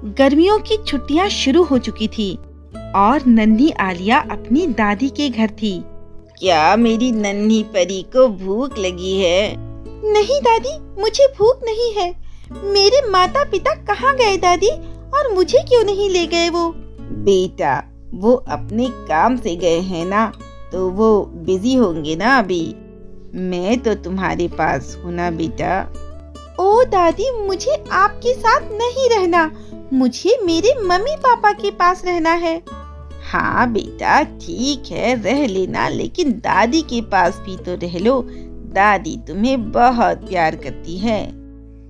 गर्मियों की छुट्टियां शुरू हो चुकी थी और नन्ही आलिया अपनी दादी के घर थी। क्या मेरी नन्ही परी को भूख लगी है? नहीं दादी, मुझे भूख नहीं है। मेरे माता पिता कहाँ गए दादी, और मुझे क्यों नहीं ले गए वो? बेटा, वो अपने काम से गए हैं ना, तो वो बिजी होंगे ना अभी। मैं तो तुम्हारे पास हूँ ना बेटा। ओ दादी, मुझे आपके साथ नहीं रहना, मुझे मेरे मम्मी पापा के पास रहना है। हाँ बेटा, ठीक है, रह लेना, लेकिन दादी के पास भी तो रह लो। दादी तुम्हें बहुत प्यार करती है।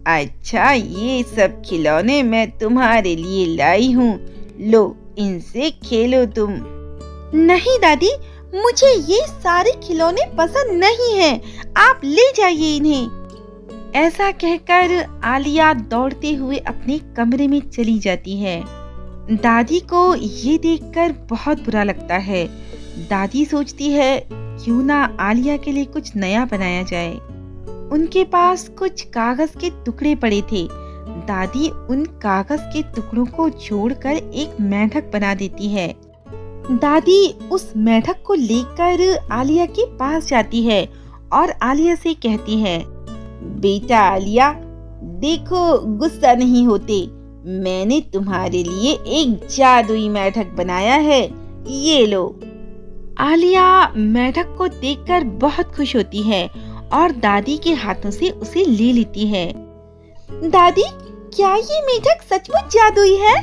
अच्छा, ये सब खिलौने मैं तुम्हारे लिए लाई हूँ, लो इनसे खेलो तुम। नहीं दादी, मुझे ये सारे खिलौने पसंद नहीं हैं, आप ले जाइए इन्हें। ऐसा कहकर आलिया दौड़ते हुए अपने कमरे में चली जाती है। दादी को ये देखकर बहुत बुरा लगता है। दादी सोचती है क्यों ना आलिया के लिए कुछ नया बनाया जाए। उनके पास कुछ कागज के टुकड़े पड़े थे। दादी उन कागज के टुकड़ों को जोड़कर एक मेंढक बना देती है। दादी उस मेंढक को लेकर आलिया के पास जाती है और आलिया से कहती है, बेटा आलिया, देखो गुस्सा नहीं होते, मैंने तुम्हारे लिए एक जादुई मेंढक बनाया है, ये लो। आलिया मेंढक को देखकर बहुत खुश होती है और दादी के हाथों से उसे ले लेती है। दादी, क्या ये मेंढक सचमुच जादुई है?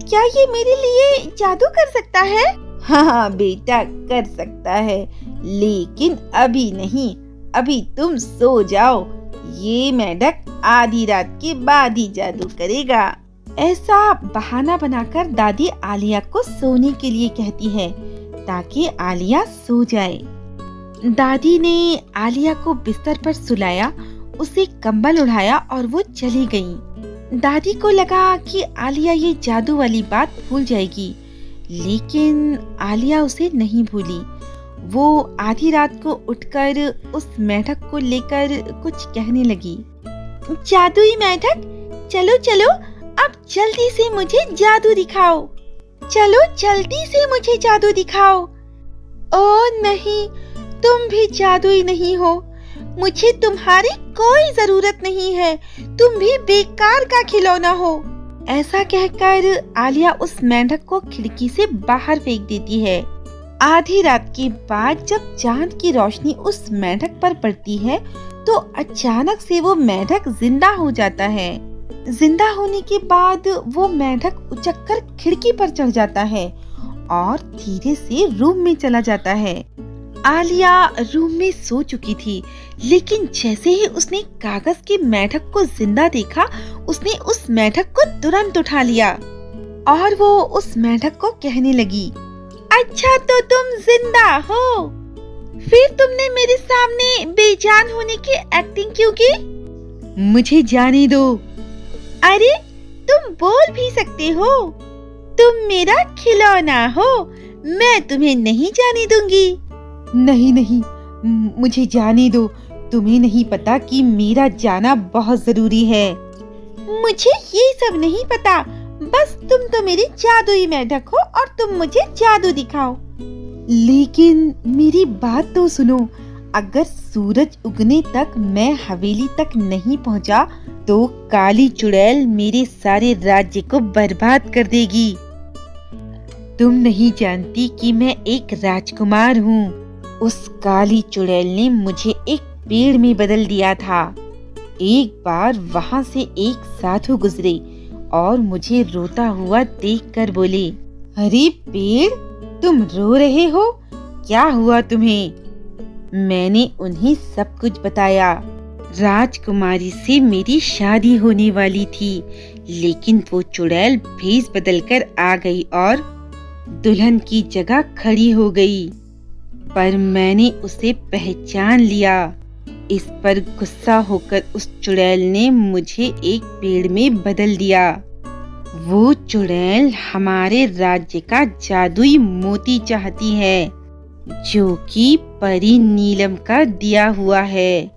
क्या ये मेरे लिए जादू कर सकता है? हाँ बेटा, कर सकता है, लेकिन अभी नहीं, अभी तुम सो जाओ। ये मेंढक आधी रात के बाद ही जादू करेगा। ऐसा बहाना बनाकर दादी आलिया को सोने के लिए कहती है ताकि आलिया सो जाए। दादी ने आलिया को बिस्तर पर सुलाया, उसे कंबल ओढ़ाया और वो चली गई। दादी को लगा कि आलिया ये जादू वाली बात भूल जाएगी, लेकिन आलिया उसे नहीं भूली। वो आधी रात को उठकर उस मेंढक को लेकर कुछ कहने लगी। जादुई मेंढक, चलो चलो, अब जल्दी से मुझे जादू दिखाओ। चलो जल्दी से मुझे जादू दिखाओ। ओ नहीं, तुम भी जादुई नहीं हो, मुझे तुम्हारी कोई जरूरत नहीं है, तुम भी बेकार का खिलौना हो। ऐसा कहकर आलिया उस मेंढक को खिड़की से बाहर फेंक देती है। आधी रात के बाद जब चांद की रोशनी उस मेंढक पर पड़ती है तो अचानक से वो मेंढक जिंदा हो जाता है। जिंदा होने के बाद वो मेंढक उचककर खिड़की पर चढ़ जाता है और धीरे से रूम में चला जाता है। आलिया रूम में सो चुकी थी, लेकिन जैसे ही उसने कागज के मेंढक को जिंदा देखा, उसने उस मेंढक को तुरंत उठा लिया और वो उस मेंढक को कहने लगी, अच्छा तो तुम जिंदा हो, फिर तुमने मेरे सामने बेजान होने की एक्टिंग क्यों की? मुझे जाने दो। अरे, तुम बोल भी सकते हो, तुम मेरा खिलौना हो, मैं तुम्हें नहीं जाने दूंगी। नहीं नहीं, मुझे जाने दो, तुम्हें नहीं पता कि मेरा जाना बहुत जरूरी है। मुझे ये सब नहीं पता, बस तुम तो मेरी जादुई मेंढक हो और तुम मुझे जादू दिखाओ। लेकिन मेरी बात तो सुनो, अगर सूरज उगने तक मैं हवेली तक नहीं पहुंचा तो काली चुड़ैल मेरे सारे राज्य को बर्बाद कर देगी। तुम नहीं जानती कि मैं एक राजकुमार हूँ। उस काली चुड़ैल ने मुझे एक पेड़ में बदल दिया था। एक बार वहाँ से एक साधु गुजरे और मुझे रोता हुआ देखकर बोले, अरे पेड़, तुम रो रहे हो, क्या हुआ तुम्हें? मैंने उन्हें सब कुछ बताया। राजकुमारी से मेरी शादी होने वाली थी, लेकिन वो चुड़ैल भेष बदलकर आ गई और दुल्हन की जगह खड़ी हो गई, पर मैंने उसे पहचान लिया। इस पर गुस्सा होकर उस चुड़ैल ने मुझे एक पेड़ में बदल दिया। वो चुड़ैल हमारे राज्य का जादुई मोती चाहती है, जो कि परी नीलम का दिया हुआ है।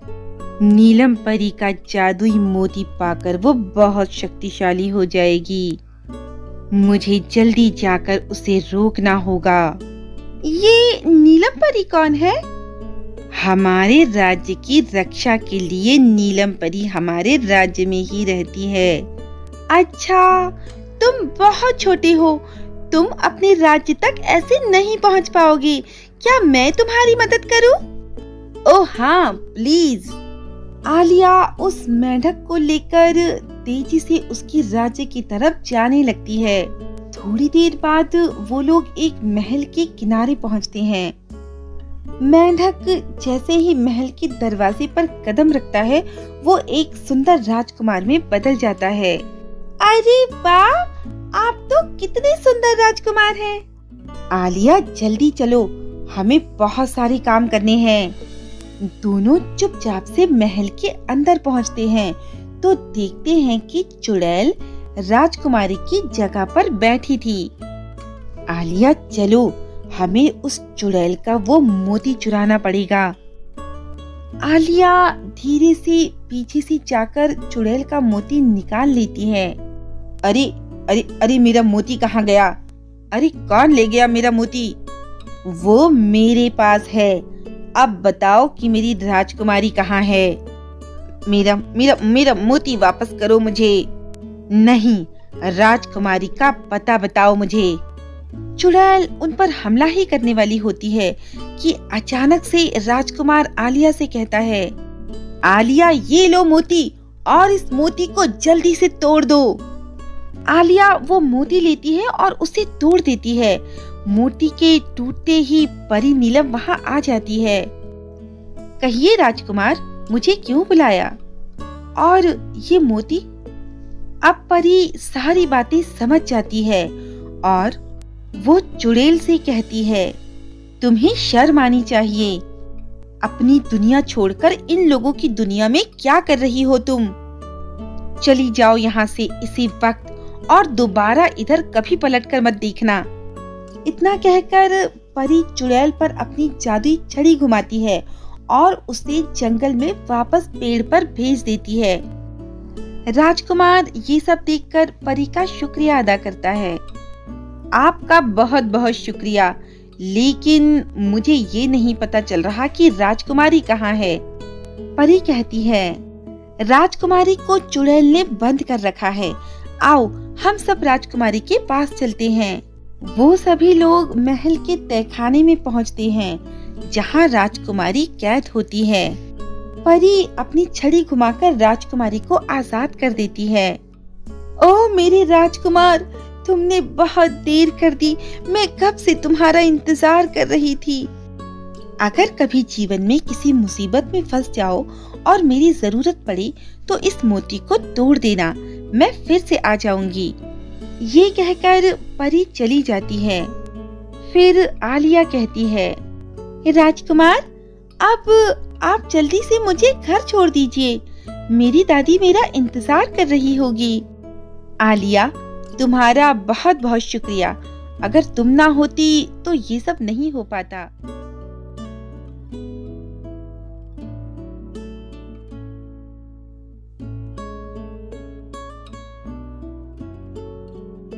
नीलम परी का जादुई मोती पाकर वो बहुत शक्तिशाली हो जाएगी। मुझे जल्दी जाकर उसे रोकना होगा। ये नीलम परी कौन है? हमारे राज्य की रक्षा के लिए नीलम परी हमारे राज्य में ही रहती है। अच्छा, तुम बहुत छोटे हो, तुम अपने राज्य तक ऐसे नहीं पहुंच पाओगे। क्या मैं तुम्हारी मदद करूं? ओह हाँ, प्लीज। आलिया उस मेंढक को लेकर तेजी से उसकी राज्य की तरफ जाने लगती है। थोड़ी देर बाद वो लोग एक महल के किनारे पहुंचते हैं। मेंढक जैसे ही महल के दरवाजे पर कदम रखता है, वो एक सुंदर राजकुमार में बदल जाता है। अरे वाह, आप तो कितने सुंदर राजकुमार हैं। आलिया, जल्दी चलो, हमें बहुत सारे काम करने हैं। दोनों चुपचाप से महल के अंदर पहुंचते हैं तो देखते हैं कि चुड़ैल राजकुमारी की जगह पर बैठी थी। आलिया, चलो, हमें उस चुड़ैल का वो मोती चुराना पड़ेगा। आलिया धीरे से पीछे से जाकर चुड़ैल का मोती निकाल लेती है। अरे अरे अरे, मेरा मोती कहाँ गया? अरे, कौन ले गया मेरा मोती? वो मेरे पास है। अब बताओ कि मेरी राजकुमारी कहाँ है? मेरा मेरा मेरा मोती वापस करो मुझे। नहीं, राजकुमारी का पता बताओ मुझे। चुड़ैल उन पर हमला ही करने वाली होती है कि अचानक से राजकुमार आलिया से कहता है, आलिया, ये लो मोती, और इस मोती को जल्दी से तोड़ दो। आलिया वो मोती लेती है और उसे तोड़ देती है। मोती के टूटते ही परी नीलम वहां आ जाती है। कहिए राजकुमार, मुझे क्यों बुलाया? और ये मोती? अब परी सारी बातें समझ जाती है और वो चुड़ैल से कहती है, तुम्हें शर्म आनी चाहिए। अपनी दुनिया छोड़कर इन लोगों की दुनिया में क्या कर रही हो तुम? चली जाओ यहाँ से इसी वक्त, और दोबारा इधर कभी पलटकर मत देखना। इतना कहकर परी चुड़ैल पर अपनी जादुई छड़ी घुमाती है और उसे जंगल में वापस पेड़ पर भेज देती है। राजकुमार ये सब देखकर परी का शुक्रिया अदा करता है। आपका बहुत बहुत शुक्रिया, लेकिन मुझे ये नहीं पता चल रहा कि राजकुमारी कहाँ है। परी कहती है, राजकुमारी को चुड़ैल ने बंद कर रखा है। आओ, हम सब राजकुमारी के पास चलते हैं। वो सभी लोग महल के तहखाने में पहुंचते हैं जहां राजकुमारी कैद होती है। परी अपनी छड़ी घुमाकर राजकुमारी को आजाद कर देती है। ओह मेरे राजकुमार, तुमने बहुत देर कर दी। मैं कब से तुम्हारा इंतजार कर रही थी। अगर कभी जीवन में किसी मुसीबत में फंस जाओ और मेरी जरूरत पड़े तो इस मोती को तोड़ देना, मैं फिर से आ जाऊंगी। ये कहकर परी चली जाती है। फिर आलिया कहती है, राजकुमार, अब आप जल्दी से मुझे घर छोड़ दीजिए। मेरी दादी मेरा इंतजार कर रही होगी। आलिया, तुम्हारा बहुत बहुत शुक्रिया। अगर तुम ना होती तो ये सब नहीं हो पाता।